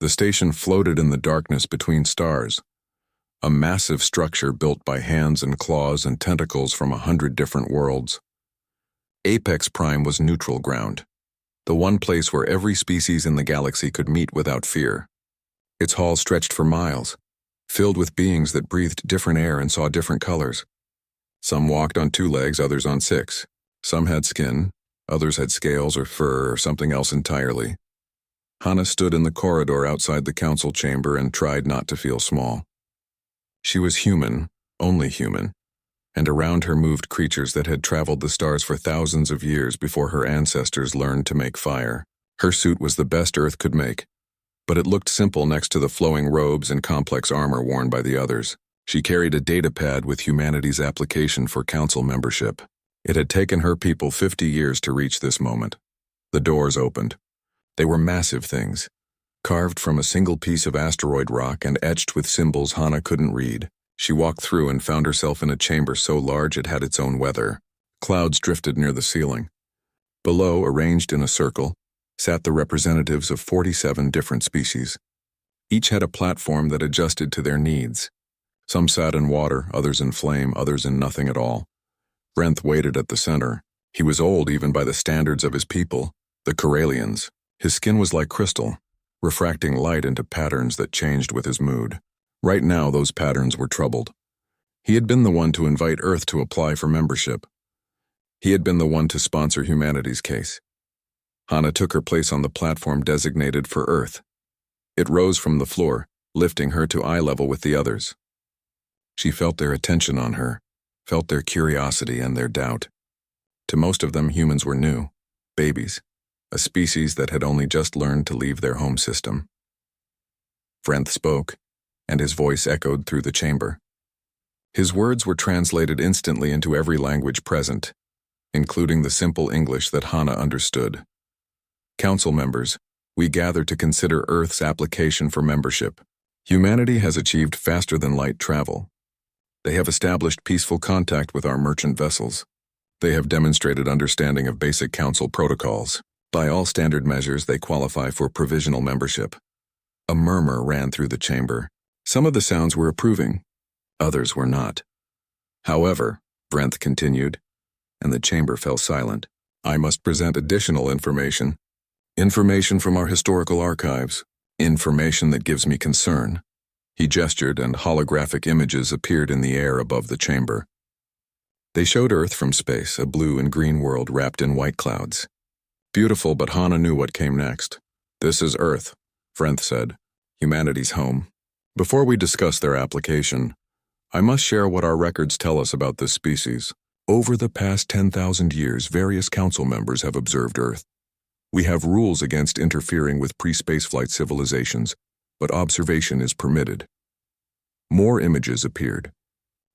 The station floated in the darkness between stars, a massive structure built by hands and claws and tentacles from 100 different worlds. Apex Prime was neutral ground, the one place where every species in the galaxy could meet without fear. Its hall stretched for miles, filled with beings that breathed different air and saw different colors. Some walked on 2 legs, others on 6. Some had skin, others had scales or fur or something else entirely. Hana stood in the corridor outside the council chamber and tried not to feel small. She was human, only human, and around her moved creatures that had traveled the stars for thousands of years before her ancestors learned to make fire. Her suit was the best Earth could make, but it looked simple next to the flowing robes and complex armor worn by the others. She carried a datapad with humanity's application for council membership. It had taken her people 50 years to reach this moment. The doors opened. They were massive things, carved from a single piece of asteroid rock and etched with symbols Hana couldn't read. She walked through and found herself in a chamber so large it had its own weather. Clouds drifted near the ceiling. Below, arranged in a circle, sat the representatives of 47 different species. Each had a platform that adjusted to their needs. Some sat in water, others in flame, others in nothing at all. Vrenth waited at the center. He was old even by the standards of his people, the Corellians. His skin was like crystal, refracting light into patterns that changed with his mood. Right now, those patterns were troubled. He had been the one to invite Earth to apply for membership. He had been the one to sponsor humanity's case. Hana took her place on the platform designated for Earth. It rose from the floor, lifting her to eye level with the others. She felt their attention on her, felt their curiosity and their doubt. To most of them, humans were new, babies, a species that had only just learned to leave their home system. Vrenth spoke, and his voice echoed through the chamber. His words were translated instantly into every language present, including the simple English that Hana understood. Council members, we gather to consider Earth's application for membership. Humanity has achieved faster-than-light travel. They have established peaceful contact with our merchant vessels. They have demonstrated understanding of basic council protocols. By all standard measures, they qualify for provisional membership. A murmur ran through the chamber. Some of the sounds were approving, others were not. However, Vrenth continued, and the chamber fell silent. I must present additional information. Information from our historical archives. Information that gives me concern. He gestured, and holographic images appeared in the air above the chamber. They showed Earth from space, a blue and green world wrapped in white clouds. Beautiful, but Hana knew what came next. This is Earth, Vrenth said, humanity's home. Before we discuss their application, I must share what our records tell us about this species. Over the past 10,000 years, various council members have observed Earth. We have rules against interfering with pre-spaceflight civilizations, but observation is permitted. More images appeared.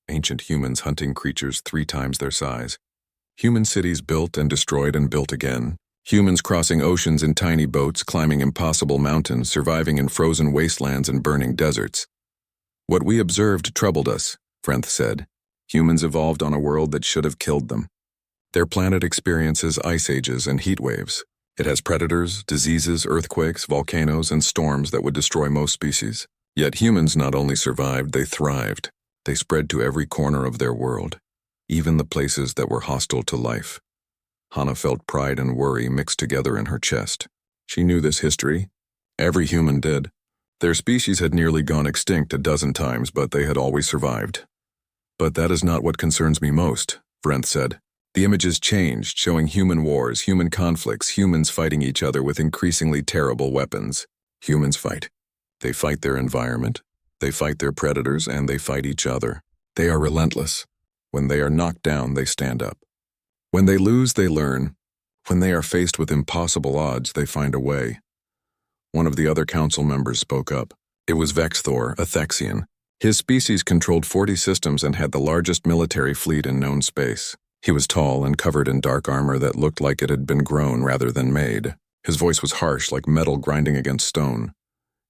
Ancient humans hunting creatures 3 times their size. Human cities built and destroyed and built again. Humans crossing oceans in tiny boats, climbing impossible mountains, surviving in frozen wastelands and burning deserts. What we observed troubled us, Vrenth said. Humans evolved on a world that should have killed them. Their planet experiences ice ages and heat waves. It has predators, diseases, earthquakes, volcanoes, and storms that would destroy most species. Yet humans not only survived, they thrived. They spread to every corner of their world, even the places that were hostile to life. Hana felt pride and worry mixed together in her chest. She knew this history. Every human did. Their species had nearly gone extinct a dozen times, but they had always survived. But that is not what concerns me most, Vrenth said. The images changed, showing human wars, human conflicts, humans fighting each other with increasingly terrible weapons. Humans fight. They fight their environment, they fight their predators, and they fight each other. They are relentless. When they are knocked down, they stand up. When they lose, they learn. When they are faced with impossible odds, they find a way. One of the other council members spoke up. It was Vexthor, a Thexian. His species controlled 40 systems and had the largest military fleet in known space. He was tall and covered in dark armor that looked like it had been grown rather than made. His voice was harsh, like metal grinding against stone.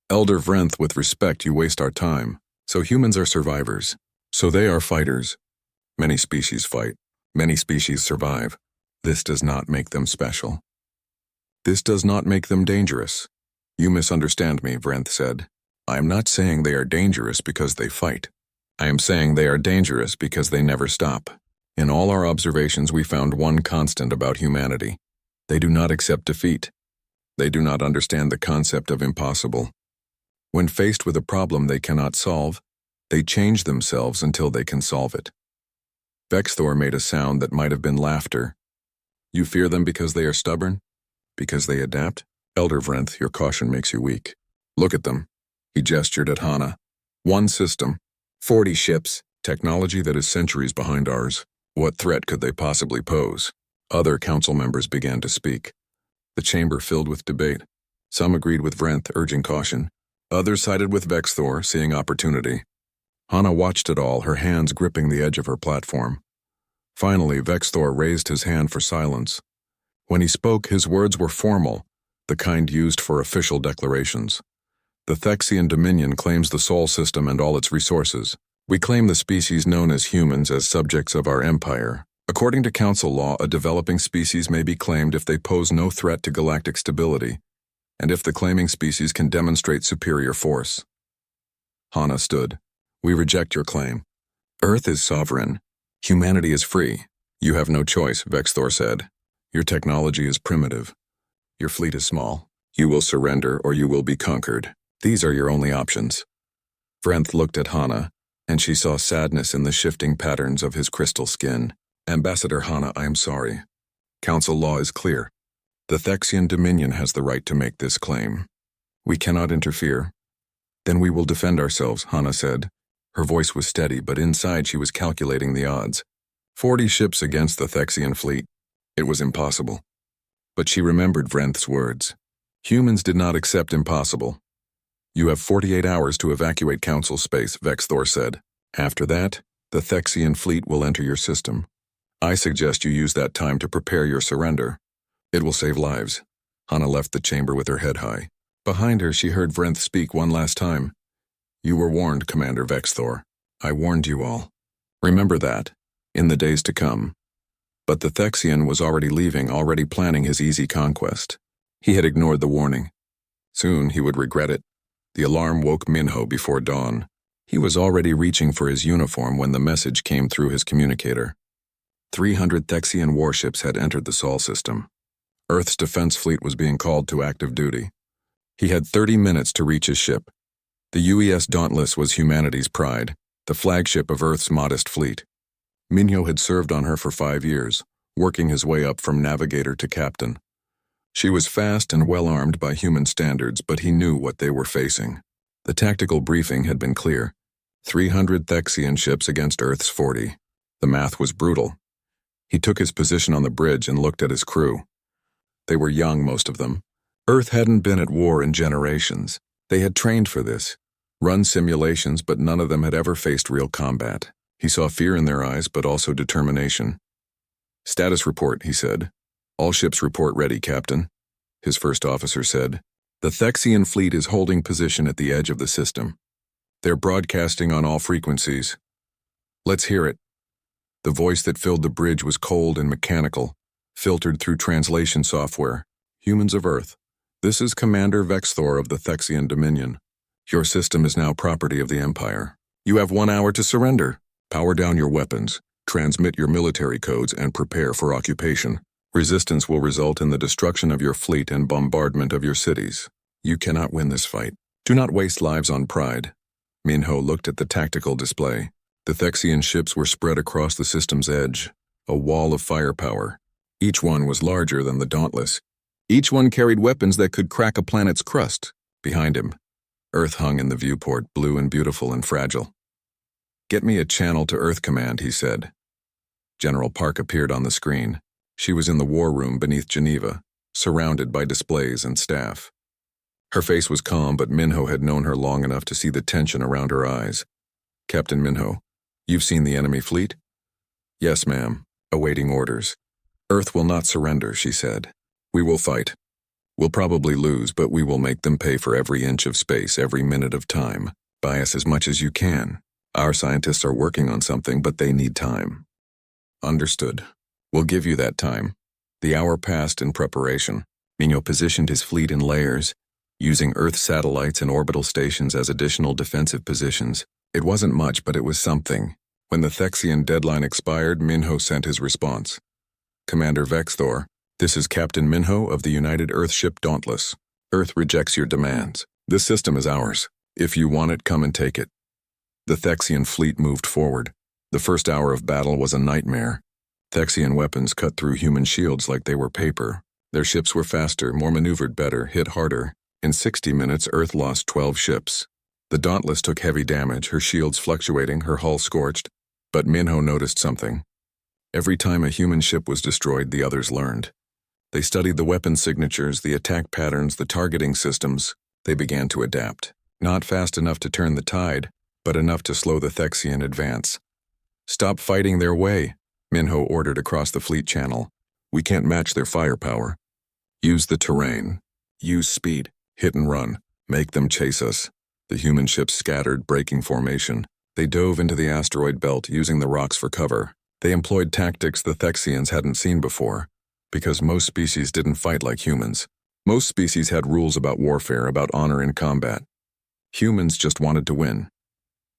Elder Vrenth, with respect, you waste our time. So humans are survivors. So they are fighters. Many species fight. Many species survive. This does not make them special. This does not make them dangerous. You misunderstand me, Vrenth said. I am not saying they are dangerous because they fight. I am saying they are dangerous because they never stop. In all our observations we found one constant about humanity. They do not accept defeat. They do not understand the concept of impossible. When faced with a problem they cannot solve, they change themselves until they can solve it. Vexthor made a sound that might have been laughter. You fear them because they are stubborn? Because they adapt? Elder Vrenth, your caution makes you weak. Look at them. He gestured at Hana. One system, 40 ships, technology that is centuries behind ours. What threat could they possibly pose? Other council members began to speak. The chamber filled with debate. Some agreed with Vrenth, urging caution. Others sided with Vexthor, seeing opportunity. Hana watched it all, her hands gripping the edge of her platform. Finally, Vexthor raised his hand for silence. When he spoke, his words were formal, the kind used for official declarations. The Thexian Dominion claims the Sol system and all its resources. We claim the species known as humans as subjects of our empire. According to council law, a developing species may be claimed if they pose no threat to galactic stability, and if the claiming species can demonstrate superior force. Hana stood. We reject your claim. Earth is sovereign. Humanity is free. You have no choice, Vexthor said. Your technology is primitive. Your fleet is small. You will surrender or you will be conquered. These are your only options. Vrenth looked at Hana, and she saw sadness in the shifting patterns of his crystal skin. Ambassador Hana, I am sorry. Council law is clear. The Thexian Dominion has the right to make this claim. We cannot interfere. Then we will defend ourselves, Hana said. Her voice was steady, but inside she was calculating the odds. 40 ships against the Thexian fleet. It was impossible. But she remembered Vrenth's words. Humans did not accept impossible. You have 48 hours to evacuate council space, Vexthor said. After that, the Thexian fleet will enter your system. I suggest you use that time to prepare your surrender. It will save lives. Hana left the chamber with her head high. Behind her, she heard Vrenth speak one last time. You were warned, Commander Vexthor. I warned you all. Remember that, in the days to come. But the Thexian was already leaving, already planning his easy conquest. He had ignored the warning. Soon he would regret it. The alarm woke Minho before dawn. He was already reaching for his uniform when the message came through his communicator. 300 Thexian warships had entered the Sol system. Earth's defense fleet was being called to active duty. He had 30 minutes to reach his ship. The UES Dauntless was humanity's pride, the flagship of Earth's modest fleet. Minho had served on her for 5 years, working his way up from navigator to captain. She was fast and well-armed by human standards, but he knew what they were facing. The tactical briefing had been clear. 300 Thexian ships against Earth's 40. The math was brutal. He took his position on the bridge and looked at his crew. They were young, most of them. Earth hadn't been at war in generations. They had trained for this, run simulations, but none of them had ever faced real combat. He saw fear in their eyes, but also determination. Status report, he said. All ships report ready, Captain. His first officer said. The Thexian fleet is holding position at the edge of the system. They're broadcasting on all frequencies. Let's hear it. The voice that filled the bridge was cold and mechanical, filtered through translation software. Humans of Earth. This is Commander Vexthor of the Thexian Dominion. Your system is now property of the Empire. You have 1 hour to surrender. Power down your weapons, transmit your military codes, and prepare for occupation. Resistance will result in the destruction of your fleet and bombardment of your cities. You cannot win this fight. Do not waste lives on pride. Minho looked at the tactical display. The Thexian ships were spread across the system's edge, a wall of firepower. Each one was larger than the Dauntless. Each one carried weapons that could crack a planet's crust. Behind him, Earth hung in the viewport, blue and beautiful and fragile. Get me a channel to Earth Command, he said. General Park appeared on the screen. She was in the war room beneath Geneva, surrounded by displays and staff. Her face was calm, but Minho had known her long enough to see the tension around her eyes. Captain Minho, you've seen the enemy fleet? Yes, ma'am, awaiting orders. Earth will not surrender, she said. We will fight. We'll probably lose, but we will make them pay for every inch of space, every minute of time. Buy us as much as you can. Our scientists are working on something, but they need time. Understood. We'll give you that time. The hour passed in preparation. Minho positioned his fleet in layers. using Earth satellites and orbital stations as additional defensive positions. It wasn't much, but it was something. When the Thexian deadline expired, Minho sent his response. Commander Vexthor, this is Captain Minho of the United Earthship Dauntless. Earth rejects your demands. This system is ours. If you want it, come and take it. The Thexian fleet moved forward. The first hour of battle was a nightmare. Thexian weapons cut through human shields like they were paper. Their ships were faster, more maneuvered better, hit harder. In 60 minutes, Earth lost 12 ships. The Dauntless took heavy damage, her shields fluctuating, her hull scorched. But Minho noticed something. Every time a human ship was destroyed, the others learned. They studied the weapon signatures, the attack patterns, the targeting systems. They began to adapt. Not fast enough to turn the tide, but enough to slow the Thexian advance. Stop fighting their way, Minho ordered across the fleet channel. We can't match their firepower. Use the terrain. Use speed. Hit and run. Make them chase us. The human ships scattered, breaking formation. They dove into the asteroid belt, using the rocks for cover. They employed tactics the Thexians hadn't seen before, because most species didn't fight like humans. Most species had rules about warfare, about honor in combat. Humans just wanted to win.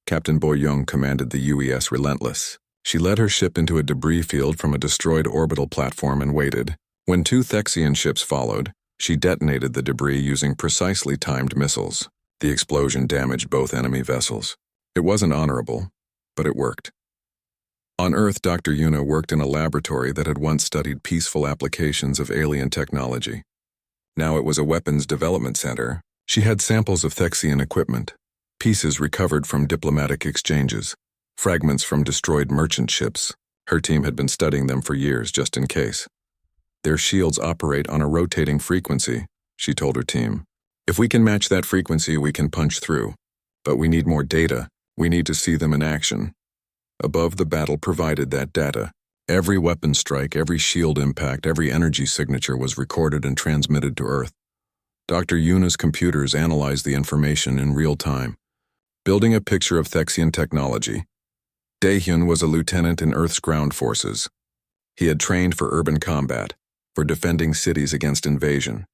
Captain Boyoung commanded the UES Relentless. She led her ship into a debris field from a destroyed orbital platform and waited. When two Thexian ships followed, she detonated the debris using precisely timed missiles. The explosion damaged both enemy vessels. It wasn't honorable, but it worked. On Earth, Dr. Yuna worked in a laboratory that had once studied peaceful applications of alien technology. Now it was a weapons development center. She had samples of Thexian equipment, pieces recovered from diplomatic exchanges, fragments from destroyed merchant ships. Her team had been studying them for years just in case. Their shields operate on a rotating frequency, she told her team. If we can match that frequency, we can punch through. But we need more data. We need to see them in action. Above, the battle provided that data. Every weapon strike, every shield impact, every energy signature was recorded and transmitted to Earth. Dr. Yuna's computers analyzed the information in real time, building a picture of Thexian technology. Daehyun was a lieutenant in Earth's ground forces. He had trained for urban combat, for defending cities against invasion.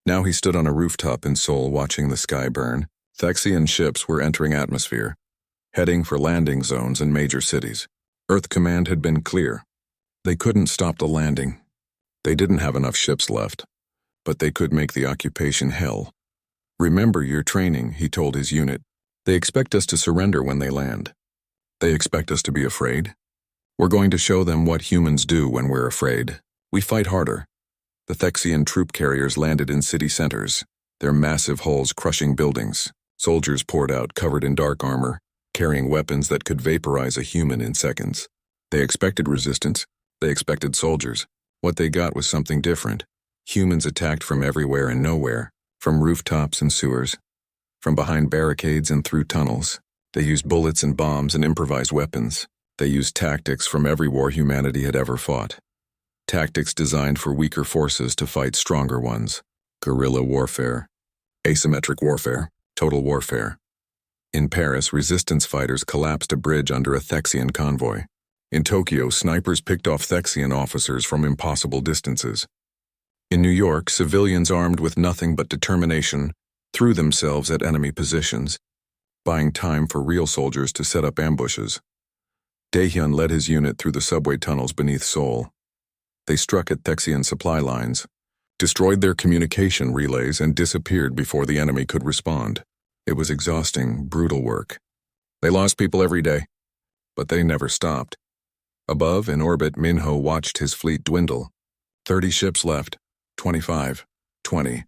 Now he stood on a rooftop in Seoul watching the sky burn. Thexian ships were entering atmosphere, heading for landing zones in major cities. Earth command had been clear. They couldn't stop the landing. They didn't have enough ships left, but they could make the occupation hell. Remember your training, he told his unit. They expect us to surrender when they land. They expect us to be afraid. We're going to show them what humans do when we're afraid. We fight harder. The Thexian troop carriers landed in city centers, their massive hulls crushing buildings. Soldiers poured out, covered in dark armor, carrying weapons that could vaporize a human in seconds. They expected resistance. They expected soldiers. What they got was something different. Humans attacked from everywhere and nowhere, from rooftops and sewers, from behind barricades and through tunnels. They used bullets and bombs and improvised weapons. They used tactics from every war humanity had ever fought. Tactics designed for weaker forces to fight stronger ones. Guerrilla warfare, asymmetric warfare, total warfare. In Paris, resistance fighters collapsed a bridge under a Thexian convoy. In Tokyo, snipers picked off Thexian officers from impossible distances. In New York, civilians armed with nothing but determination threw themselves at enemy positions, buying time for real soldiers to set up ambushes. Daehyun led his unit through the subway tunnels beneath Seoul. They struck at Thexian supply lines, destroyed their communication relays, and disappeared before the enemy could respond. It was exhausting, brutal work. They lost people every day, but they never stopped. Above, in orbit, Minho watched his fleet dwindle. 30 ships left, 25, 20.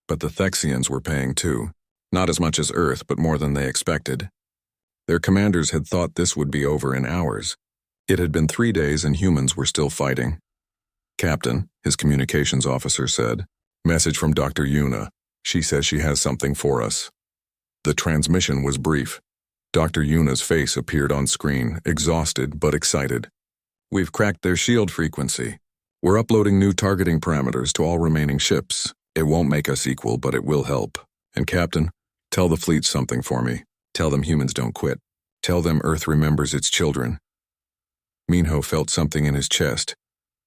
But the Thexians were paying too. Not as much as Earth, but more than they expected. Their commanders had thought this would be over in hours. It had been 3 days and humans were still fighting. Captain, his communications officer said, message from Dr. Yuna. She says she has something for us. The transmission was brief. Dr. Yuna's face appeared on screen, exhausted but excited. We've cracked their shield frequency. We're uploading new targeting parameters to all remaining ships. It won't make us equal, but it will help. And Captain, tell the fleet something for me. Tell them humans don't quit. Tell them Earth remembers its children. Minho felt something in his chest.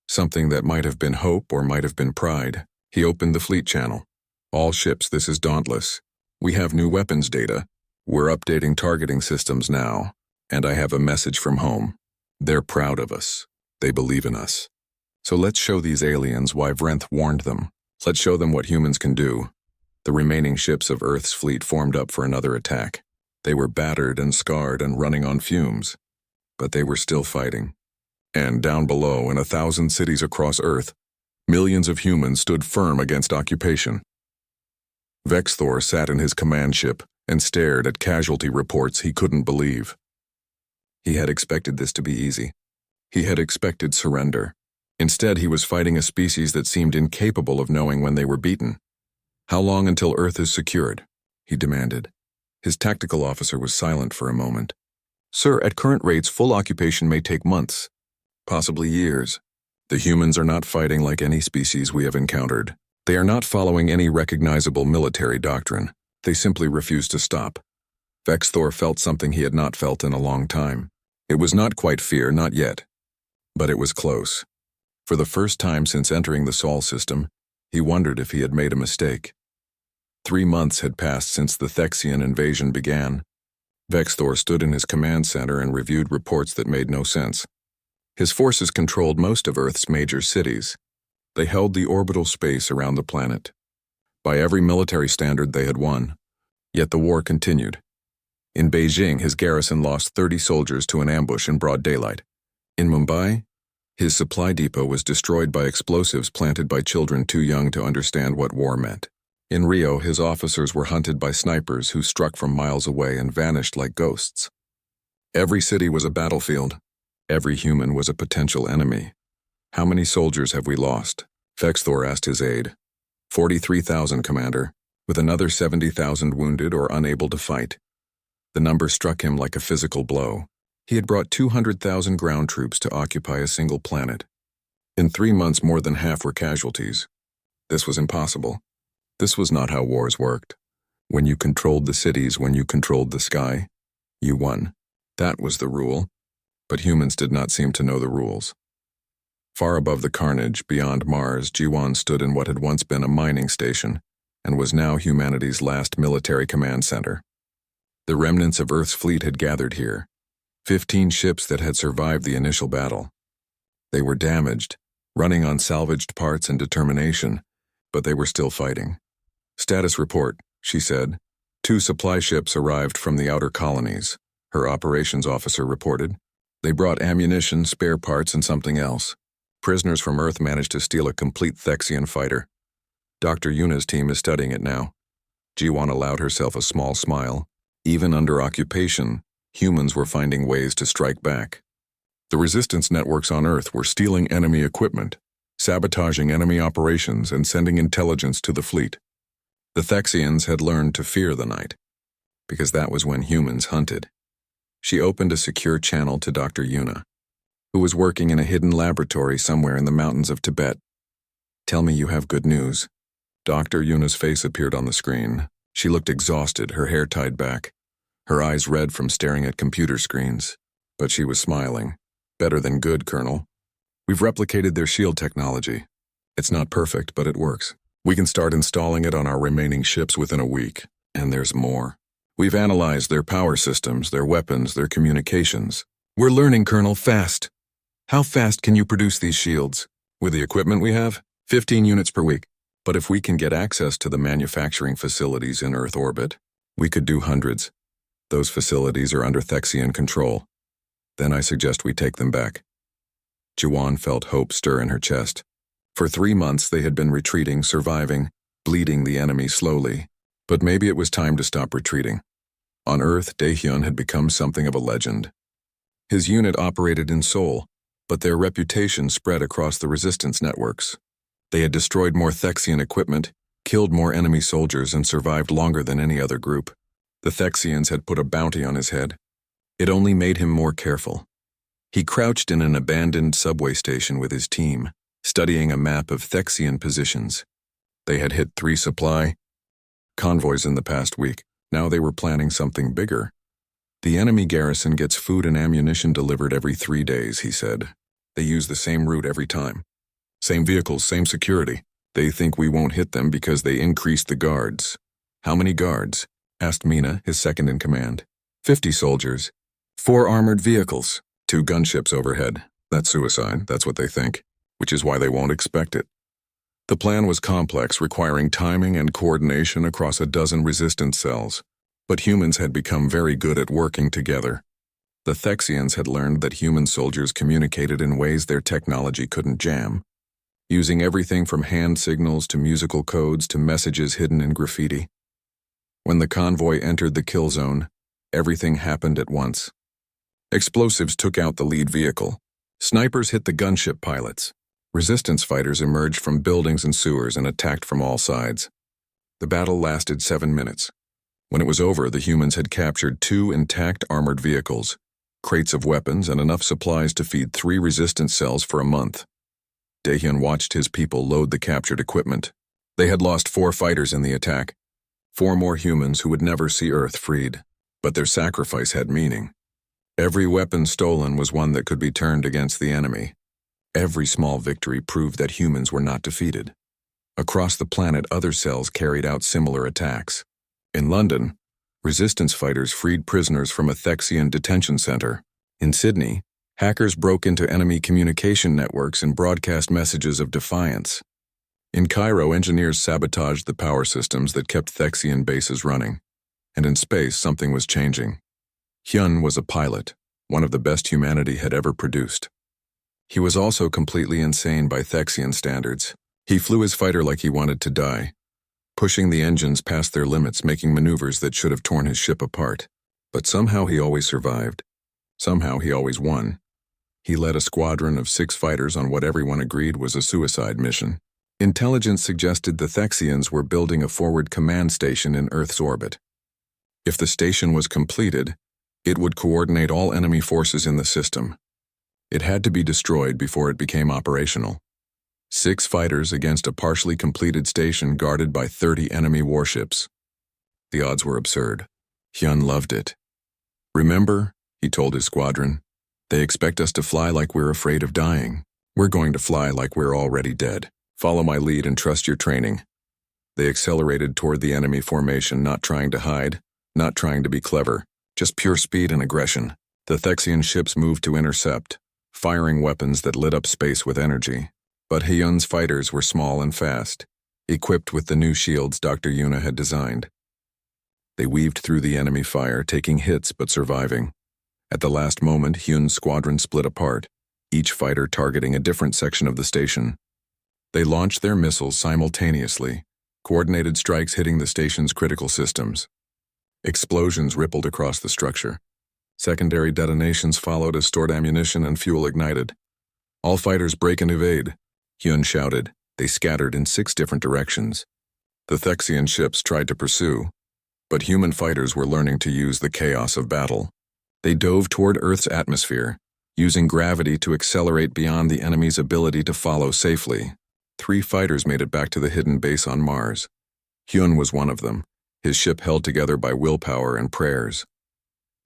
Something that might have been hope or might have been pride. He opened the fleet channel. All ships, this is Dauntless. We have new weapons data. We're updating targeting systems now. And I have a message from home. They're proud of us. They believe in us. So let's show these aliens why Vrenth warned them. Let's show them what humans can do. The remaining ships of Earth's fleet formed up for another attack. They were battered and scarred and running on fumes. But they were still fighting. And down below, in 1,000 cities across Earth, millions of humans stood firm against occupation. Vexthor sat in his command ship and stared at casualty reports he couldn't believe. He had expected this to be easy. He had expected surrender. Instead, he was fighting a species that seemed incapable of knowing when they were beaten. How long until Earth is secured? He demanded. His tactical officer was silent for a moment. Sir, at current rates, full occupation may take months, possibly years. The humans are not fighting like any species we have encountered. They are not following any recognizable military doctrine. They simply refuse to stop. Vexthor felt something he had not felt in a long time. It was not quite fear, not yet. But it was close. For the first time since entering the Sol system, he wondered if he had made a mistake. 3 months had passed since the Thexian invasion began. Vexthor stood in his command center and reviewed reports that made no sense. His forces controlled most of Earth's major cities. They held the orbital space around the planet. By every military standard, they had won. Yet the war continued. In Beijing, his garrison lost 30 soldiers to an ambush in broad daylight. In Mumbai, his supply depot was destroyed by explosives planted by children too young to understand what war meant. In Rio, his officers were hunted by snipers who struck from miles away and vanished like ghosts. Every city was a battlefield. Every human was a potential enemy. How many soldiers have we lost? Vexthor asked his aide. 43,000, Commander, with another 70,000 wounded or unable to fight. The number struck him like a physical blow. He had brought 200,000 ground troops to occupy a single planet. In 3 months, more than half were casualties. This was impossible. This was not how wars worked. When you controlled the cities, when you controlled the sky, you won. That was the rule. But humans did not seem to know the rules. Far above the carnage, beyond Mars, Jiwan stood in what had once been a mining station and was now humanity's last military command center. The remnants of Earth's fleet had gathered here. 15 ships that had survived the initial battle. They were damaged, running on salvaged parts and determination, but they were still fighting. Status report, she said. 2 supply ships arrived from the outer colonies, her operations officer reported. They brought ammunition, spare parts, and something else. Prisoners from Earth managed to steal a complete Thexian fighter. Dr. Yuna's team is studying it now. Jiwan allowed herself a small smile. Even under occupation, humans were finding ways to strike back. The resistance networks on Earth were stealing enemy equipment, sabotaging enemy operations, and sending intelligence to the fleet. The Thexians had learned to fear the night, because that was when humans hunted. She opened a secure channel to Dr. Yuna, who was working in a hidden laboratory somewhere in the mountains of Tibet. Tell me you have good news. Dr. Yuna's face appeared on the screen. She looked exhausted, her hair tied back, her eyes red from staring at computer screens. But she was smiling. Better than good, Colonel. We've replicated their shield technology. It's not perfect, but it works. We can start installing it on our remaining ships within a week. And there's more. We've analyzed their power systems, their weapons, their communications. We're learning, Colonel, fast. How fast can you produce these shields? With the equipment we have, 15 units per week. But if we can get access to the manufacturing facilities in Earth orbit, we could do hundreds. Those facilities are under Thexian control. Then I suggest we take them back. Jiwan felt hope stir in her chest. For 3 months they had been retreating, surviving, bleeding the enemy slowly. But maybe it was time to stop retreating. On Earth, Daehyun had become something of a legend. His unit operated in Seoul, but their reputation spread across the resistance networks. They had destroyed more Thexian equipment, killed more enemy soldiers, and survived longer than any other group. The Thexians had put a bounty on his head. It only made him more careful. He crouched in an abandoned subway station with his team, studying a map of Thexian positions. They had hit 3 supply convoys in the past week. Now they were planning something bigger. The enemy garrison gets food and ammunition delivered every 3 days, he said. They use the same route every time. Same vehicles, same security. They think we won't hit them because they increased the guards. How many guards? Asked Mina, his second-in-command. 50 soldiers. 4 armored vehicles. 2 gunships overhead. That's suicide, that's what they think, which is why they won't expect it. The plan was complex, requiring timing and coordination across a dozen resistance cells, but humans had become very good at working together. The Thexians had learned that human soldiers communicated in ways their technology couldn't jam, using everything from hand signals to musical codes to messages hidden in graffiti. When the convoy entered the kill zone, everything happened at once. Explosives took out the lead vehicle. Snipers hit the gunship pilots. Resistance fighters emerged from buildings and sewers and attacked from all sides. The battle lasted 7 minutes. When it was over, the humans had captured 2 intact armored vehicles, crates of weapons, and enough supplies to feed 3 resistance cells for a month. Daehyun watched his people load the captured equipment. They had lost 4 fighters in the attack, 4 more humans who would never see Earth freed. But their sacrifice had meaning. Every weapon stolen was one that could be turned against the enemy. Every small victory proved that humans were not defeated. Across the planet, other cells carried out similar attacks. In London, resistance fighters freed prisoners from a Thexian detention center. In Sydney, hackers broke into enemy communication networks and broadcast messages of defiance. In Cairo, engineers sabotaged the power systems that kept Thexian bases running. And in space, something was changing. Hyun was a pilot, one of the best humanity had ever produced. He was also completely insane by Thexian standards. He flew his fighter like he wanted to die, pushing the engines past their limits, making maneuvers that should have torn his ship apart. But somehow he always survived. Somehow he always won. He led a squadron of 6 fighters on what everyone agreed was a suicide mission. Intelligence suggested the Thexians were building a forward command station in Earth's orbit. If the station was completed, it would coordinate all enemy forces in the system. It had to be destroyed before it became operational. 6 fighters against a partially completed station guarded by 30 enemy warships. The odds were absurd. Hyun loved it. "Remember," he told his squadron, "they expect us to fly like we're afraid of dying. We're going to fly like we're already dead. Follow my lead and trust your training." They accelerated toward the enemy formation, not trying to hide, not trying to be clever, just pure speed and aggression. The Thexian ships moved to intercept, firing weapons that lit up space with energy. But Hyun's fighters were small and fast, equipped with the new shields Dr. Yuna had designed. They weaved through the enemy fire, taking hits but surviving. At the last moment, Hyun's squadron split apart, each fighter targeting a different section of the station. They launched their missiles simultaneously, coordinated strikes hitting the station's critical systems. Explosions rippled across the structure. Secondary detonations followed as stored ammunition and fuel ignited. "All fighters break and evade," Hyun shouted. They scattered in 6 different directions. The Thexian ships tried to pursue, but human fighters were learning to use the chaos of battle. They dove toward Earth's atmosphere, using gravity to accelerate beyond the enemy's ability to follow safely. 3 fighters made it back to the hidden base on Mars. Hyun was one of them, his ship held together by willpower and prayers.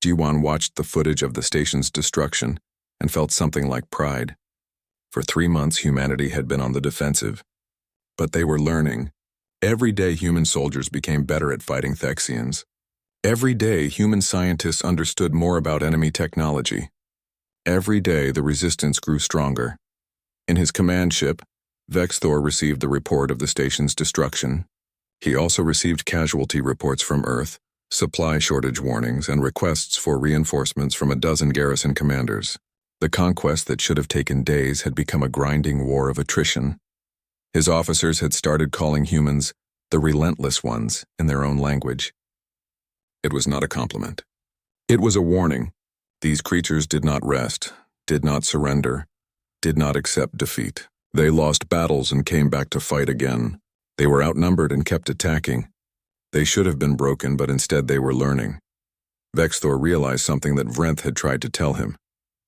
Jiwon watched the footage of the station's destruction and felt something like pride. For 3 months, humanity had been on the defensive. But they were learning. Every day, human soldiers became better at fighting Thexians. Every day, human scientists understood more about enemy technology. Every day, the resistance grew stronger. In his command ship, Vexthor received the report of the station's destruction. He also received casualty reports from Earth, supply shortage warnings, and requests for reinforcements from a dozen garrison commanders. The conquest that should have taken days had become a grinding war of attrition. His officers had started calling humans the relentless ones in their own language. It was not a compliment. It was a warning. These creatures did not rest, did not surrender, did not accept defeat. They lost battles and came back to fight again. They were outnumbered and kept attacking. They should have been broken, but instead they were learning. Vexthor realized something that Vrenth had tried to tell him,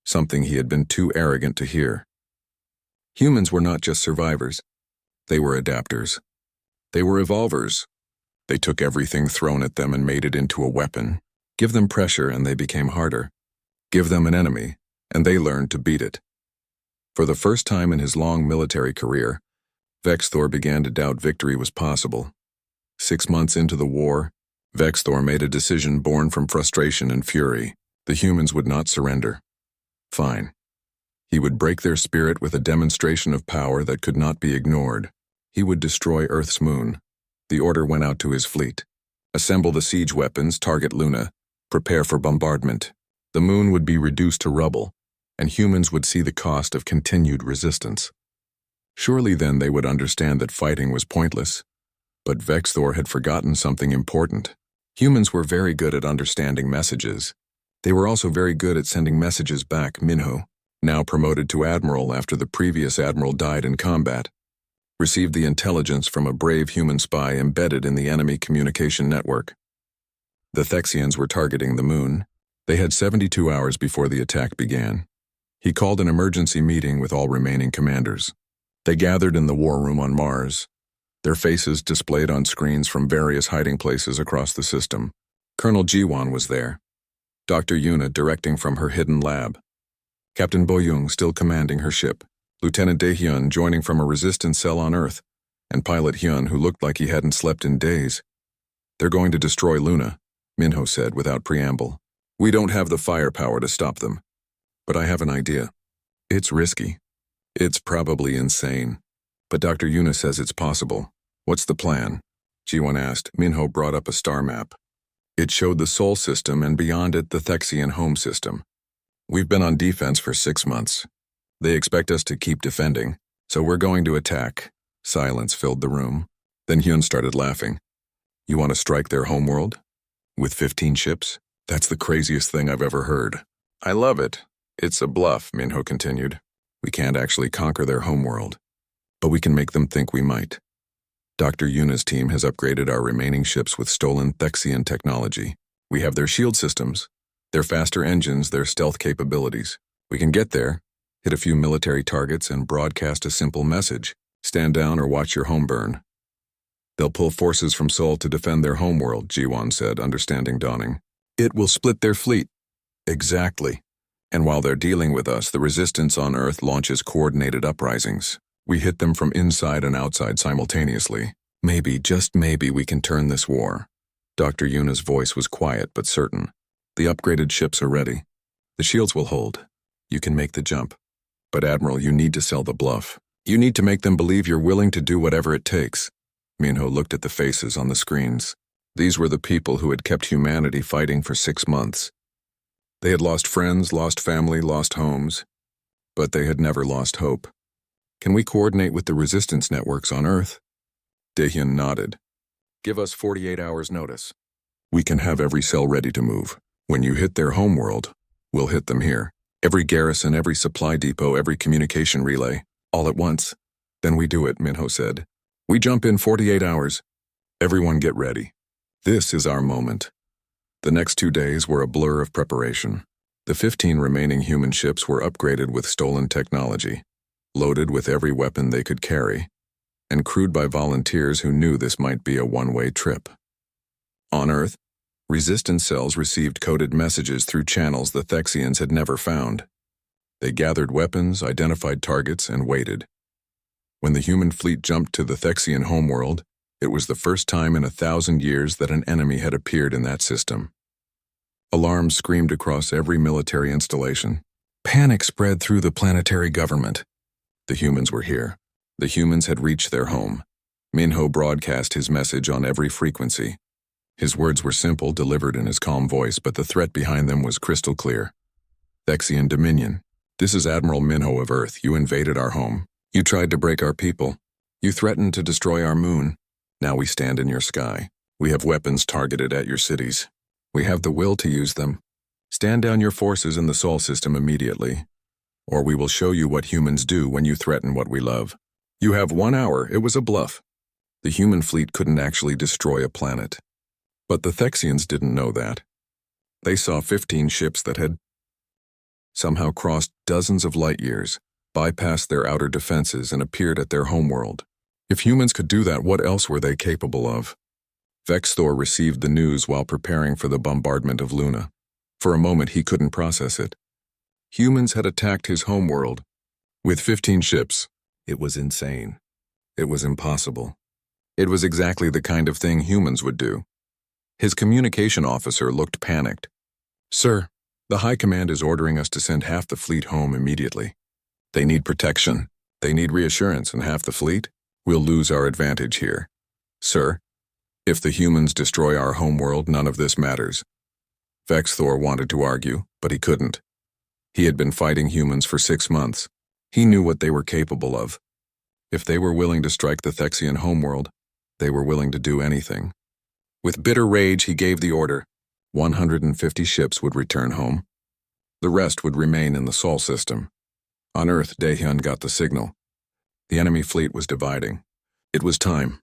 something he had been too arrogant to hear. Humans were not just survivors. They were adapters. They were evolvers. They took everything thrown at them and made it into a weapon. Give them pressure and they became harder. Give them an enemy, and they learned to beat it. For the first time in his long military career, Vexthor began to doubt victory was possible. 6 months into the war, Vexthor made a decision born from frustration and fury. The humans would not surrender. Fine. He would break their spirit with a demonstration of power that could not be ignored. He would destroy Earth's moon. The order went out to his fleet. Assemble the siege weapons, target Luna, prepare for bombardment. The moon would be reduced to rubble, and humans would see the cost of continued resistance. Surely then they would understand that fighting was pointless. But Vexthor had forgotten something important. Humans were very good at understanding messages. They were also very good at sending messages back. Minho, now promoted to admiral after the previous admiral died in combat, received the intelligence from a brave human spy embedded in the enemy communication network. The Thexians were targeting the moon. They had 72 hours before the attack began. He called an emergency meeting with all remaining commanders. They gathered in the war room on Mars, their faces displayed on screens from various hiding places across the system. Colonel Jiwan was there, Dr. Yuna directing from her hidden lab, Captain Boyoung still commanding her ship, Lieutenant Daehyun joining from a resistance cell on Earth, and Pilot Hyun, who looked like he hadn't slept in days. "They're going to destroy Luna," Minho said without preamble. "We don't have the firepower to stop them. But I have an idea. It's risky. It's probably insane. But Dr. Yuna says it's possible. What's the plan?" Jiwan asked. Minho brought up a star map. It showed the Sol system and beyond it the Thexian home system. "We've been on defense for 6 months. They expect us to keep defending, so we're going to attack." Silence filled the room. Then Hyun started laughing. "You want to strike their homeworld? With 15 ships? That's the craziest thing I've ever heard." "I love it. It's a bluff," Minho continued. "We can't actually conquer their homeworld, but we can make them think we might. Dr. Yuna's team has upgraded our remaining ships with stolen Thexian technology. We have their shield systems, their faster engines, their stealth capabilities. We can get there, hit a few military targets, and broadcast a simple message. Stand down or watch your home burn. They'll pull forces from Sol to defend their homeworld," Jiwan said, understanding dawning. "It will split their fleet." "Exactly. And while they're dealing with us, the resistance on Earth launches coordinated uprisings. We hit them from inside and outside simultaneously. Maybe, just maybe, we can turn this war." Dr. Yuna's voice was quiet but certain. "The upgraded ships are ready. The shields will hold. You can make the jump. But Admiral, you need to sell the bluff. You need to make them believe you're willing to do whatever it takes." Minho looked at the faces on the screens. These were the people who had kept humanity fighting for 6 months. They had lost friends, lost family, lost homes, but they had never lost hope. "Can we coordinate with the resistance networks on Earth?" Daehyun nodded. "Give us 48 hours notice. We can have every cell ready to move. When you hit their homeworld, we'll hit them here. Every garrison, every supply depot, every communication relay, all at once. Then we do it," Minho said. "We jump in 48 hours. Everyone get ready. This is our moment." The next 2 days were a blur of preparation. The 15 remaining human ships were upgraded with stolen technology, loaded with every weapon they could carry, and crewed by volunteers who knew this might be a one-way trip. On Earth, resistance cells received coded messages through channels the Thexians had never found. They gathered weapons, identified targets, and waited. When the human fleet jumped to the Thexian homeworld, it was the first time in 1,000 years that an enemy had appeared in that system. Alarms screamed across every military installation. Panic spread through the planetary government. The humans were here. The humans had reached their home. Minho broadcast his message on every frequency. His words were simple, delivered in his calm voice, but the threat behind them was crystal clear. "Thexian Dominion. This is Admiral Minho of Earth. You invaded our home. You tried to break our people. You threatened to destroy our moon. Now we stand in your sky. We have weapons targeted at your cities. We have the will to use them. Stand down your forces in the Sol system immediately, or we will show you what humans do when you threaten what we love. You have 1 hour. It was a bluff." The human fleet couldn't actually destroy a planet. But the Thexians didn't know that. They saw 15 ships that had somehow crossed dozens of light years, bypassed their outer defenses, and appeared at their homeworld. If humans could do that, what else were they capable of? Vexthor received the news while preparing for the bombardment of Luna. For a moment, he couldn't process it. Humans had attacked his homeworld with 15 ships. It was insane. It was impossible. It was exactly the kind of thing humans would do. His communication officer looked panicked. "Sir, the High Command is ordering us to send half the fleet home immediately. They need protection. They need reassurance, and half the fleet? We'll lose our advantage here. Sir, if the humans destroy our homeworld, none of this matters." Vexthor wanted to argue, but he couldn't. He had been fighting humans for 6 months. He knew what they were capable of. If they were willing to strike the Thexian homeworld, they were willing to do anything. With bitter rage, he gave the order. 150 ships would return home. The rest would remain in the Sol system. On Earth, Daehyun got the signal. The enemy fleet was dividing. It was time.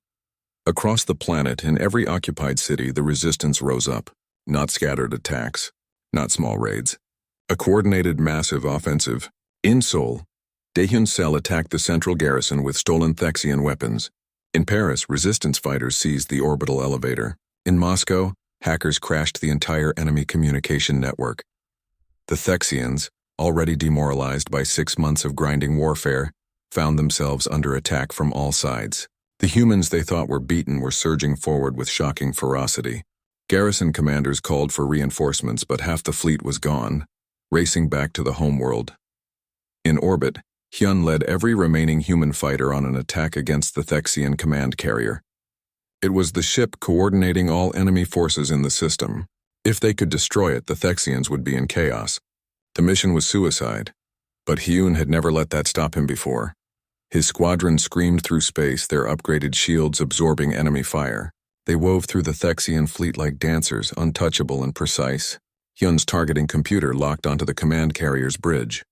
Across the planet, in every occupied city, the resistance rose up. Not scattered attacks, not small raids. A coordinated massive offensive. In Seoul, Daehyun's cell attacked the central garrison with stolen Thexian weapons. In Paris, resistance fighters seized the orbital elevator. In Moscow, hackers crashed the entire enemy communication network. The Thexians, already demoralized by 6 months of grinding warfare, found themselves under attack from all sides. The humans they thought were beaten were surging forward with shocking ferocity. Garrison commanders called for reinforcements, but half the fleet was gone, racing back to the homeworld. In orbit, Hyun led every remaining human fighter on an attack against the Thexian command carrier. It was the ship coordinating all enemy forces in the system. If they could destroy it, the Thexians would be in chaos. The mission was suicide, but Hyun had never let that stop him before. His squadron screamed through space, their upgraded shields absorbing enemy fire. They wove through the Thexian fleet like dancers, untouchable and precise. Hyun's targeting computer locked onto the command carrier's bridge.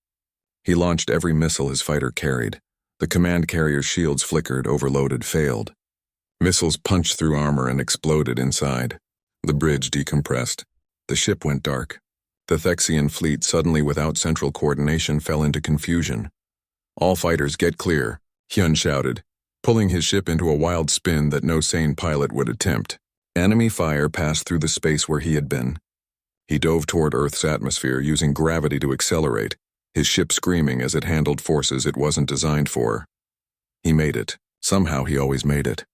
He launched every missile his fighter carried. The command carrier's shields flickered, overloaded, failed. Missiles punched through armor and exploded inside. The bridge decompressed. The ship went dark. The Thexian fleet, suddenly without central coordination, fell into confusion. "All fighters, get clear," Hyun shouted, pulling his ship into a wild spin that no sane pilot would attempt. Enemy fire passed through the space where he had been. He dove toward Earth's atmosphere, using gravity to accelerate, his ship screaming as it handled forces it wasn't designed for. He made it. Somehow he always made it.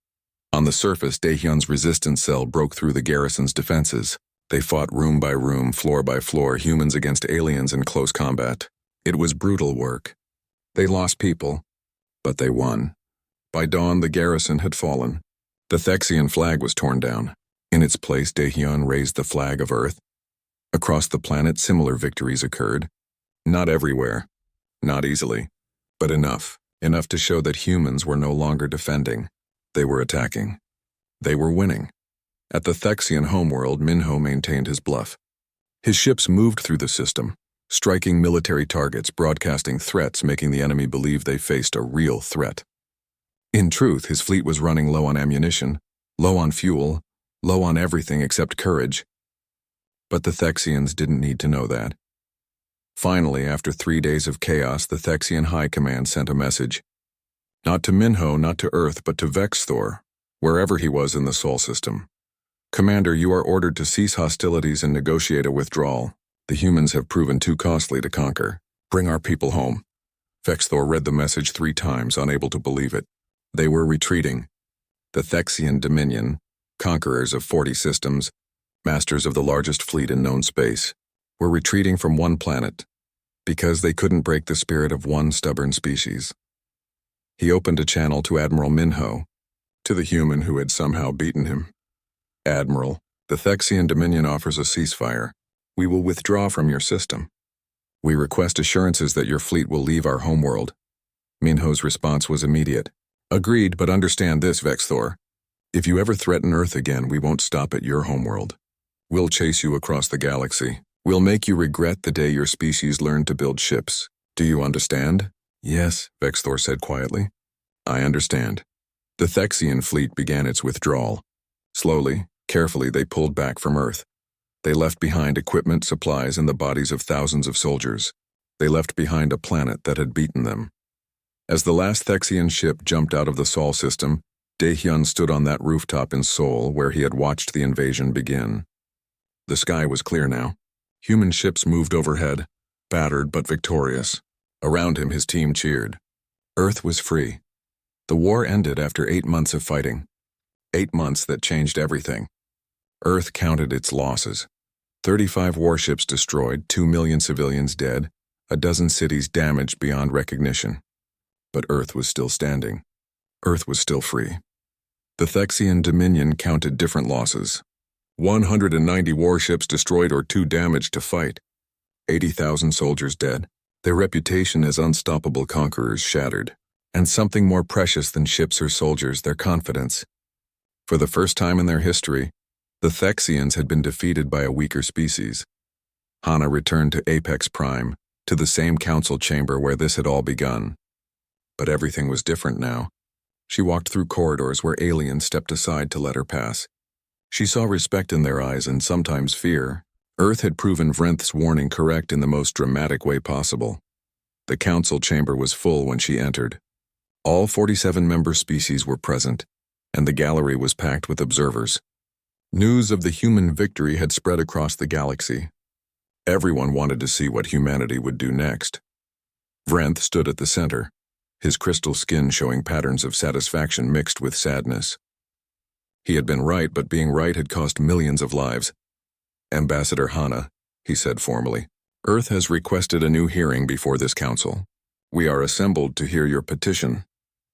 On the surface, Daehyun's resistance cell broke through the garrison's defenses. They fought room by room, floor by floor, humans against aliens in close combat. It was brutal work. They lost people, but they won. By dawn, the garrison had fallen. The Thexian flag was torn down. In its place, Daehyun raised the flag of Earth. Across the planet, similar victories occurred. Not everywhere, not easily, but enough to show that humans were no longer defending. They were attacking. They were winning. At the Thexian homeworld, Minho maintained his bluff. His ships moved through the system, striking military targets, broadcasting threats, making the enemy believe they faced a real threat. In truth, his fleet was running low on ammunition, low on fuel, low on everything except courage. But the Thexians didn't need to know that. Finally, after 3 days of chaos, the Thexian High Command sent a message. Not to Minho, not to Earth, but to Vexthor, wherever he was in the Sol system. "Commander, you are ordered to cease hostilities and negotiate a withdrawal. The humans have proven too costly to conquer. Bring our people home." Vexthor read the message 3 times, unable to believe it. They were retreating. The Thexian Dominion, conquerors of 40 systems, masters of the largest fleet in known space, were retreating from one planet because they couldn't break the spirit of one stubborn species. He opened a channel to Admiral Minho, to the human who had somehow beaten him. "Admiral, the Thexian Dominion offers a ceasefire. We will withdraw from your system. We request assurances that your fleet will leave our homeworld." Minho's response was immediate. "Agreed, but understand this, Vexthor. If you ever threaten Earth again, we won't stop at your homeworld. We'll chase you across the galaxy. We'll make you regret the day your species learned to build ships. Do you understand?" "Yes," Vexthor said quietly. "I understand." The Thexian fleet began its withdrawal. Slowly, carefully, they pulled back from Earth. They left behind equipment, supplies, and the bodies of thousands of soldiers. They left behind a planet that had beaten them. As the last Thexian ship jumped out of the Sol system, Daehyun stood on that rooftop in Seoul where he had watched the invasion begin. The sky was clear now. Human ships moved overhead, battered but victorious. Around him, his team cheered. Earth was free. The war ended after 8 months of fighting. 8 months that changed everything. Earth counted its losses. 35 warships destroyed, 2 million civilians dead, a dozen cities damaged beyond recognition. But Earth was still standing. Earth was still free. The Thexian Dominion counted different losses. 190 warships destroyed or too damaged to fight. 80,000 soldiers dead. Their reputation as unstoppable conquerors shattered. And something more precious than ships or soldiers, their confidence. For the first time in their history, the Thexians had been defeated by a weaker species. Hana returned to Apex Prime, to the same council chamber where this had all begun. But everything was different now. She walked through corridors where aliens stepped aside to let her pass. She saw respect in their eyes and sometimes fear. Earth had proven Vrenth's warning correct in the most dramatic way possible. The council chamber was full when she entered. All 47 member species were present, and the gallery was packed with observers. News of the human victory had spread across the galaxy. Everyone wanted to see what humanity would do next. Vrenth stood at the center, his crystal skin showing patterns of satisfaction mixed with sadness. He had been right, but being right had cost millions of lives. "Ambassador Hana," he said formally, "Earth has requested a new hearing before this council. We are assembled to hear your petition."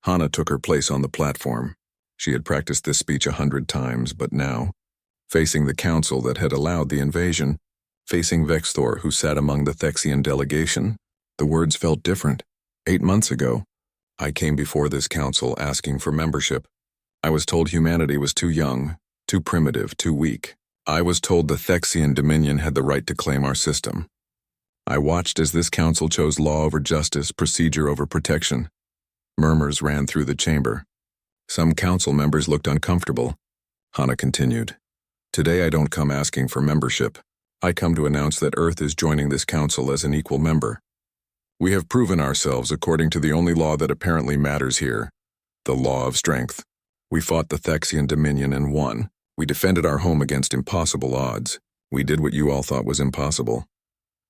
Hana took her place on the platform. She had practiced this speech 100 times, but now, facing the council that had allowed the invasion, facing Vexthor who sat among the Thexian delegation, the words felt different. 8 months ago, I came before this council asking for membership. I was told humanity was too young, too primitive, too weak. I was told the Thexian Dominion had the right to claim our system. I watched as this council chose law over justice, procedure over protection. Murmurs ran through the chamber. Some council members looked uncomfortable. Hana continued, "Today I don't come asking for membership. I come to announce that Earth is joining this council as an equal member. We have proven ourselves according to the only law that apparently matters here, the law of strength. We fought the Thexian Dominion and won. We defended our home against impossible odds. We did what you all thought was impossible."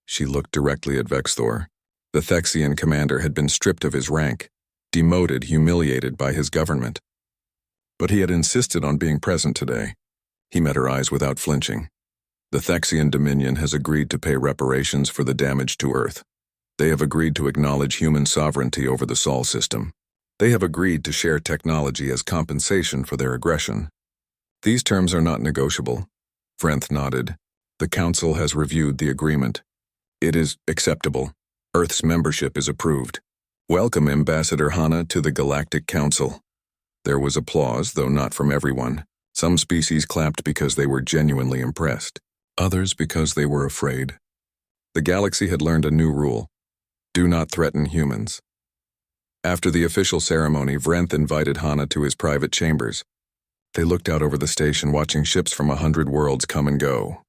She looked directly at Vexthor. The Thexian commander had been stripped of his rank, demoted, humiliated by his government. But he had insisted on being present today. He met her eyes without flinching. The Thexian Dominion has agreed to pay reparations for the damage to Earth. They have agreed to acknowledge human sovereignty over the Sol system. They have agreed to share technology as compensation for their aggression. These terms are not negotiable. Vrenth nodded. The council has reviewed the agreement. It is acceptable. Earth's membership is approved. Welcome, Ambassador Hana, to the Galactic Council. There was applause, though not from everyone. Some species clapped because they were genuinely impressed. Others because they were afraid. The galaxy had learned a new rule. Do not threaten humans. After the official ceremony, Vrenth invited Hana to his private chambers. They looked out over the station, watching ships from 100 worlds come and go.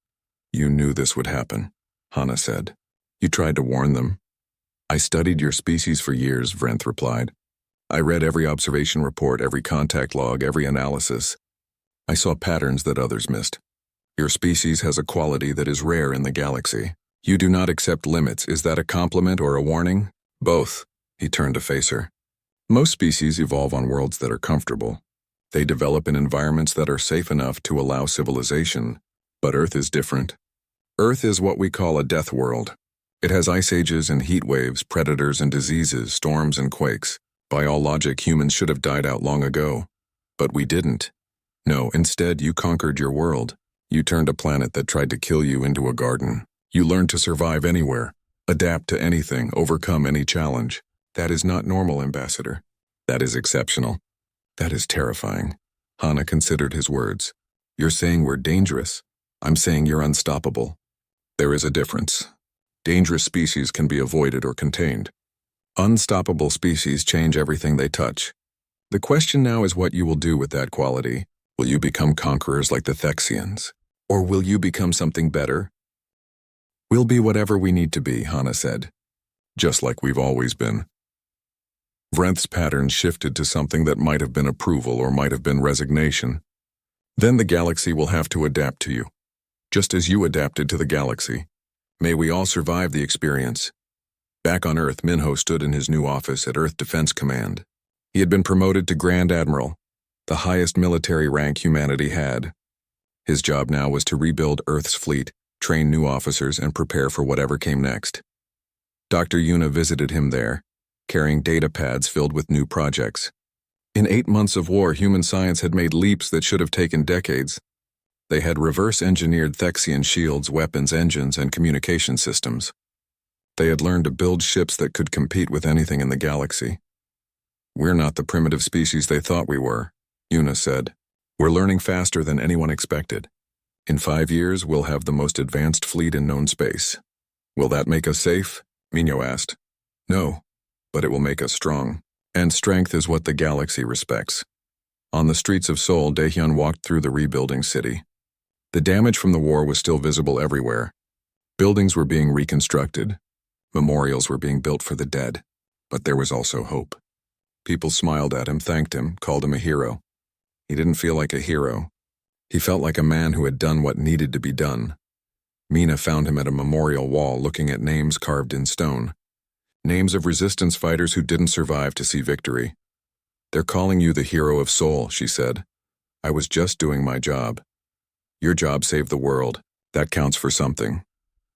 "You knew this would happen," Hana said. "You tried to warn them." "I studied your species for years," Vrenth replied. "I read every observation report, every contact log, every analysis. I saw patterns that others missed. Your species has a quality that is rare in the galaxy. You do not accept limits. Is that a compliment or a warning?" "Both." He turned to face her. "Most species evolve on worlds that are comfortable. They develop in environments that are safe enough to allow civilization. But Earth is different. Earth is what we call a death world. It has ice ages and heat waves, predators and diseases, storms and quakes. By all logic, humans should have died out long ago. But we didn't. No, instead, you conquered your world. You turned a planet that tried to kill you into a garden. You learned to survive anywhere, adapt to anything, overcome any challenge. That is not normal, Ambassador. That is exceptional. That is terrifying." Hana considered his words. "You're saying we're dangerous. I'm saying you're unstoppable. There is a difference. Dangerous species can be avoided or contained. Unstoppable species change everything they touch. The question now is what you will do with that quality. Will you become conquerors like the Thexians? Or will you become something better?" "We'll be whatever we need to be," Hana said. "Just like we've always been." Vrenth's pattern shifted to something that might have been approval or might have been resignation. "Then the galaxy will have to adapt to you, just as you adapted to the galaxy. May we all survive the experience." Back on Earth, Minho stood in his new office at Earth Defense Command. He had been promoted to Grand Admiral, the highest military rank humanity had. His job now was to rebuild Earth's fleet, train new officers, and prepare for whatever came next. Dr. Yuna visited him there, carrying data pads filled with new projects. In 8 months of war, human science had made leaps that should have taken decades. They had reverse-engineered Thexian shields, weapons, engines, and communication systems. They had learned to build ships that could compete with anything in the galaxy. "We're not the primitive species they thought we were," Yuna said. "We're learning faster than anyone expected. In 5 years, we'll have the most advanced fleet in known space. Will that make us safe?" Minho asked. "No, but it will make us strong. And strength is what the galaxy respects." On the streets of Seoul, Daehyun walked through the rebuilding city. The damage from the war was still visible everywhere. Buildings were being reconstructed. Memorials were being built for the dead. But there was also hope. People smiled at him, thanked him, called him a hero. He didn't feel like a hero. He felt like a man who had done what needed to be done. Mina found him at a memorial wall looking at names carved in stone. Names of resistance fighters who didn't survive to see victory. "They're calling you the hero of Seoul," she said. "I was just doing my job. Your job saved the world. That counts for something."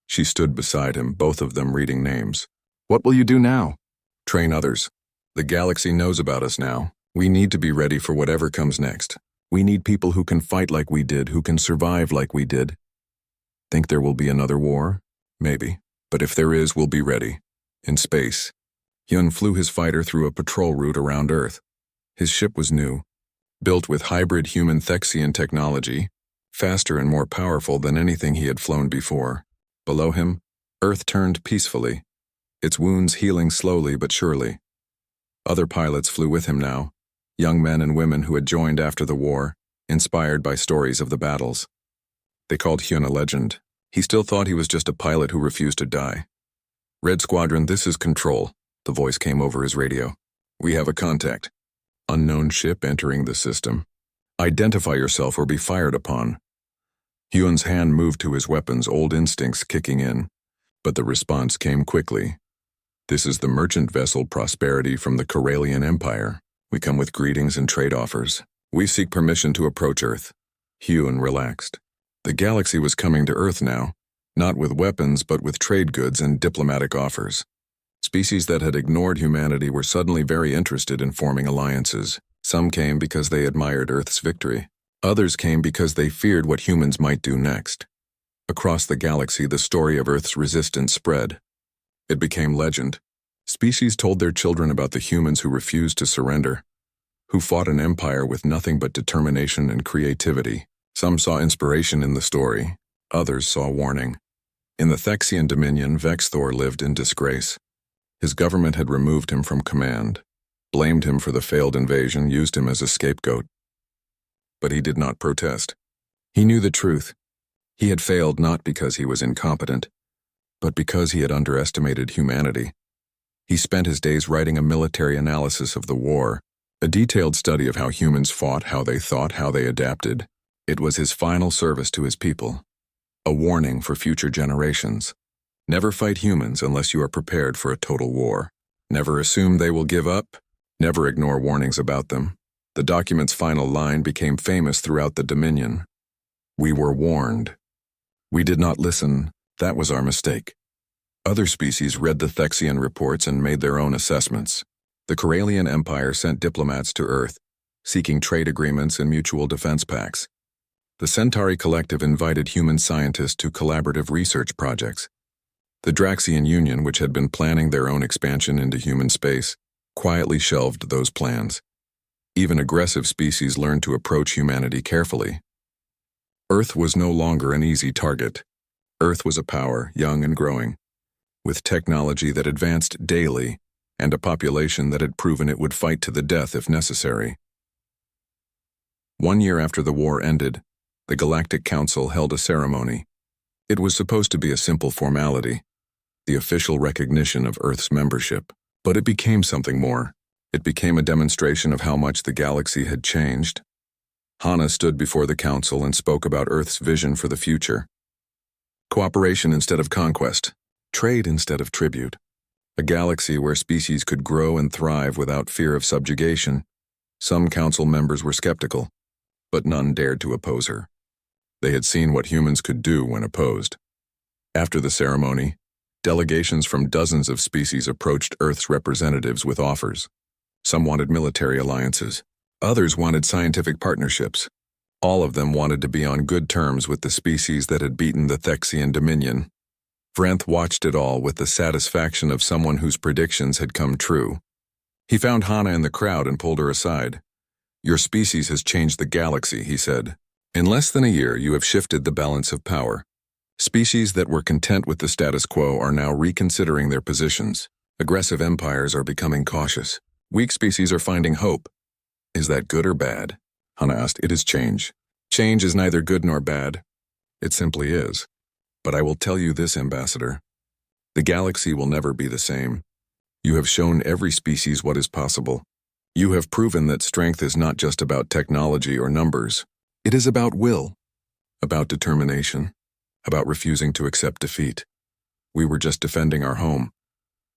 She stood beside him, both of them reading names. "What will you do now?" "Train others. The galaxy knows about us now. We need to be ready for whatever comes next. We need people who can fight like we did, who can survive like we did." "Think there will be another war?" "Maybe. But if there is, we'll be ready. In space." Hyun flew his fighter through a patrol route around Earth. His ship was new, built with hybrid human Thexian technology, faster and more powerful than anything he had flown before. Below him, Earth turned peacefully, its wounds healing slowly but surely. Other pilots flew with him now, young men and women who had joined after the war, inspired by stories of the battles. They called Hyun a legend. He still thought he was just a pilot who refused to die. "Red Squadron, this is Control," the voice came over his radio. "We have a contact. Unknown ship entering the system. Identify yourself or be fired upon." Hyun's hand moved to his weapons, old instincts kicking in. But the response came quickly. "This is the merchant vessel Prosperity from the Corellian Empire. We come with greetings and trade offers. We seek permission to approach Earth." Hyun relaxed. The galaxy was coming to Earth now, not with weapons but with trade goods and diplomatic offers. Species that had ignored humanity were suddenly very interested in forming alliances. Some came because they admired Earth's victory. Others came because they feared what humans might do next. Across the galaxy, the story of Earth's resistance spread. It became legend. Species told their children about the humans who refused to surrender, who fought an empire with nothing but determination and creativity. Some saw inspiration in the story, others saw warning. In the Thexian Dominion, Vexthor lived in disgrace. His government had removed him from command, blamed him for the failed invasion, used him as a scapegoat. But he did not protest. He knew the truth. He had failed not because he was incompetent, but because he had underestimated humanity. He spent his days writing a military analysis of the war, a detailed study of how humans fought, how they thought, how they adapted. It was his final service to his people, a warning for future generations. Never fight humans unless you are prepared for a total war. Never assume they will give up. Never ignore warnings about them. The document's final line became famous throughout the Dominion. "We were warned. We did not listen. That was our mistake." Other species read the Thexian reports and made their own assessments. The Corellian Empire sent diplomats to Earth, seeking trade agreements and mutual defense pacts. The Centauri Collective invited human scientists to collaborative research projects. The Draxian Union, which had been planning their own expansion into human space, quietly shelved those plans. Even aggressive species learned to approach humanity carefully. Earth was no longer an easy target. Earth was a power, young and growing, with technology that advanced daily and a population that had proven it would fight to the death if necessary. 1 year after the war ended, the Galactic Council held a ceremony. It was supposed to be a simple formality, the official recognition of Earth's membership, but it became something more. It became a demonstration of how much the galaxy had changed. Hana stood before the council and spoke about Earth's vision for the future. Cooperation instead of conquest, trade instead of tribute, A galaxy where species could grow and thrive without fear of subjugation. Some council members were skeptical, but none dared to oppose her. They had seen what humans could do when opposed. After the ceremony, delegations from dozens of species approached Earth's representatives with offers. Some wanted military alliances. Others wanted scientific partnerships. All of them wanted to be on good terms with the species that had beaten the Thexian Dominion. Vrenth watched it all with the satisfaction of someone whose predictions had come true. He found Hana in the crowd and pulled her aside. "Your species has changed the galaxy," he said. "In less than a year, you have shifted the balance of power. Species that were content with the status quo are now reconsidering their positions. Aggressive empires are becoming cautious. Weak species are finding hope." "Is that good or bad?" Hana asked. "It is change. Change is neither good nor bad. It simply is. But I will tell you this, Ambassador. The galaxy will never be the same. You have shown every species what is possible. You have proven that strength is not just about technology or numbers. It is about will, about determination, about refusing to accept defeat. We were just defending our home.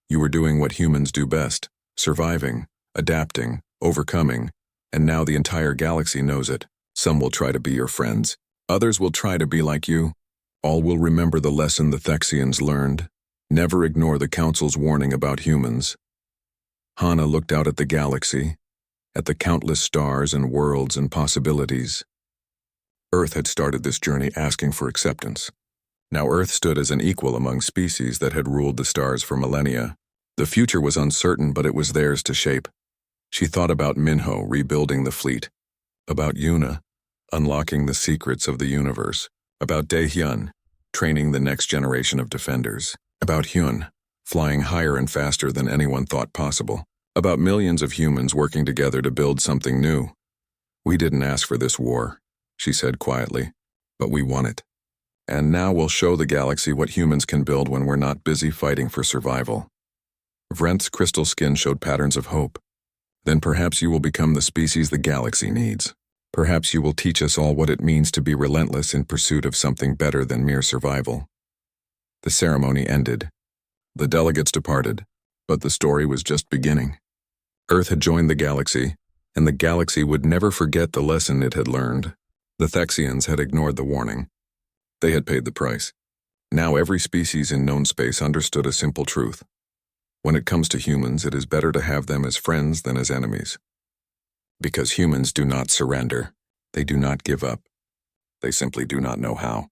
You were doing what humans do best, surviving, adapting, overcoming, and now the entire galaxy knows it. Some will try to be your friends. Others will try to be like you. All will remember the lesson the Thexians learned. Never ignore the Council's warning about humans." Hana looked out at the galaxy, at the countless stars and worlds and possibilities. Earth had started this journey asking for acceptance. Now Earth stood as an equal among species that had ruled the stars for millennia. The future was uncertain, but it was theirs to shape. She thought about Minho rebuilding the fleet, about Yuna unlocking the secrets of the universe, about Daehyun training the next generation of defenders, about Hyun flying higher and faster than anyone thought possible, about millions of humans working together to build something new. "We didn't ask for this war," she said quietly, "but we won it. And now we'll show the galaxy what humans can build when we're not busy fighting for survival." Vrenth's crystal skin showed patterns of hope. "Then perhaps you will become the species the galaxy needs. Perhaps you will teach us all what it means to be relentless in pursuit of something better than mere survival." The ceremony ended. The delegates departed, but the story was just beginning. Earth had joined the galaxy, and the galaxy would never forget the lesson it had learned. The Thexians had ignored the warning. They had paid the price. Now every species in known space understood a simple truth. When it comes to humans, it is better to have them as friends than as enemies. Because humans do not surrender. They do not give up. They simply do not know how.